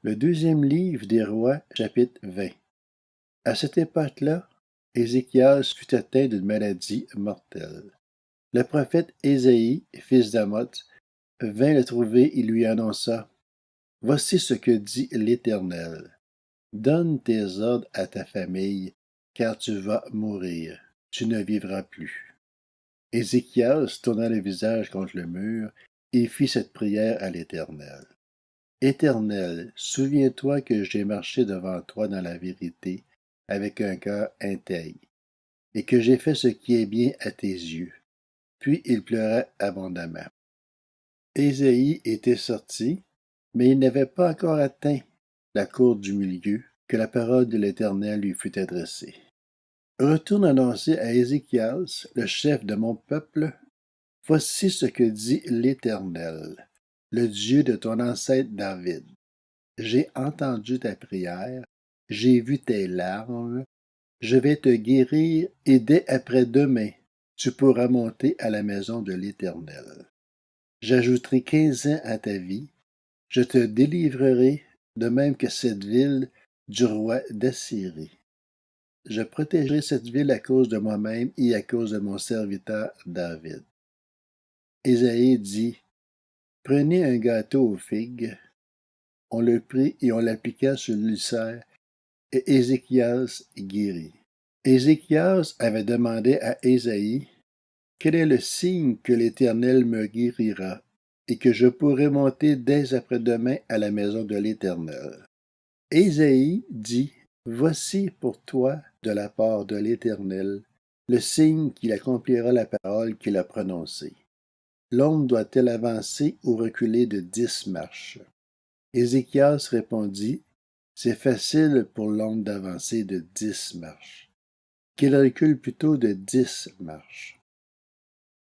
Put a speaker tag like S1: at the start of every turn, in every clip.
S1: Le deuxième livre des Rois, chapitre 20. À cette époque-là, Ézéchias fut atteint d'une maladie mortelle. Le prophète Ésaïe, fils d'Amoz, vint le trouver et lui annonça: Voici ce que dit l'Éternel. Donne tes ordres à ta famille, car tu vas mourir, tu ne vivras plus. Ézéchias tourna le visage contre le mur et fit cette prière à l'Éternel. Éternel, souviens-toi que j'ai marché devant toi dans la vérité, avec un cœur intègre, et que j'ai fait ce qui est bien à tes yeux. Puis il pleura abondamment. Ésaïe était sorti, mais il n'avait pas encore atteint la cour du milieu, que la parole de l'Éternel lui fut adressée. Retourne annoncer à Ézéchias, le chef de mon peuple, voici ce que dit l'Éternel, le Dieu de ton ancêtre David. J'ai entendu ta prière, j'ai vu tes larmes, je vais te guérir et dès après-demain, tu pourras monter à la maison de l'Éternel. J'ajouterai 15 ans à ta vie, je te délivrerai de même que cette ville du roi d'Assyrie. Je protégerai cette ville à cause de moi-même et à cause de mon serviteur David. Ésaïe dit: Prenez un gâteau aux figues. On le prit et on l'appliqua sur l'ulcère, et Ézéchias guérit. Ézéchias avait demandé à Ésaïe: Quel est le signe que l'Éternel me guérira, et que je pourrai monter dès après-demain à la maison de l'Éternel? Ésaïe dit: Voici pour toi, de la part de l'Éternel, le signe qu'il accomplira la parole qu'il a prononcée. L'homme doit-elle avancer ou reculer de 10 marches? Ézéchias répondit: C'est facile pour l'homme d'avancer de 10 marches. Qu'il recule plutôt de 10 marches.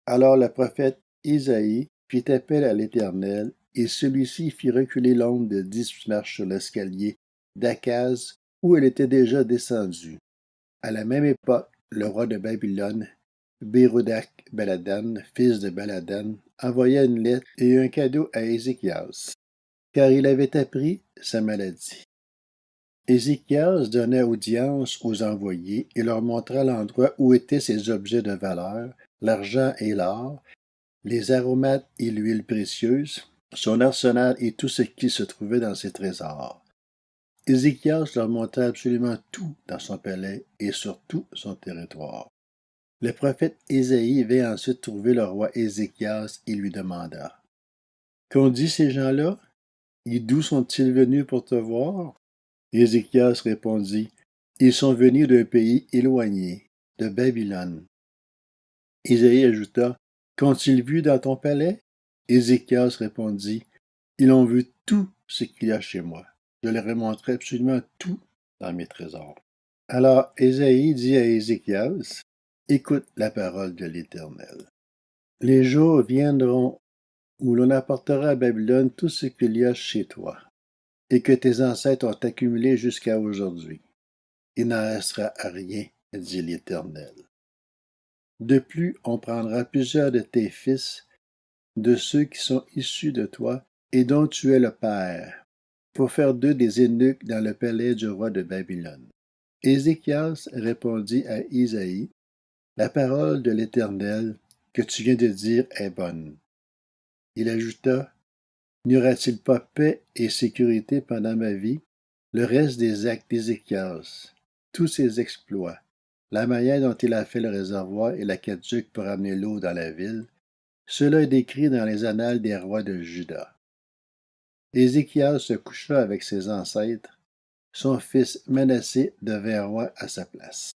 S1: Alors le prophète Isaïe fit appel à l'Éternel, et celui-ci fit reculer l'homme de 10 marches sur l'escalier d'Akaz, où elle était déjà descendue. À la même époque, le roi de Babylone, Bérodak Baladan, fils de Baladan, envoya une lettre et un cadeau à Ézéchias, car il avait appris sa maladie. Ézéchias donna audience aux envoyés et leur montra l'endroit où étaient ses objets de valeur, l'argent et l'or, les aromates et l'huile précieuse, son arsenal et tout ce qui se trouvait dans ses trésors. Ézéchias leur montra absolument tout dans son palais et sur tout son territoire. Le prophète Ésaïe vint ensuite trouver le roi Ézéchias et lui demanda: Qu'ont dit ces gens-là? Et d'où sont-ils venus pour te voir? Ézéchias répondit: Ils sont venus d'un pays éloigné, de Babylone. Ésaïe ajouta: Qu'ont-ils vu dans ton palais? Ézéchias répondit: Ils ont vu tout ce qu'il y a chez moi. Je leur ai montré absolument tout dans mes trésors. Alors Ésaïe dit à Ézéchias: Écoute la parole de l'Éternel. Les jours viendront où l'on apportera à Babylone tout ce qu'il y a chez toi, et que tes ancêtres ont accumulé jusqu'à aujourd'hui. Il n'en restera rien, dit l'Éternel. De plus, on prendra plusieurs de tes fils, de ceux qui sont issus de toi, et dont tu es le père, pour faire d'eux des eunuques dans le palais du roi de Babylone. Ézéchias répondit à Isaïe: La parole de l'Éternel que tu viens de dire est bonne. Il ajouta: N'y aura-t-il pas paix et sécurité pendant ma vie? Le reste des actes d'Ézéchias, tous ses exploits, la manière dont il a fait le réservoir et l'aqueduc pour amener l'eau dans la ville, cela est décrit dans les annales des rois de Juda. Ézéchias se coucha avec ses ancêtres. Son fils Manassé devint roi à sa place.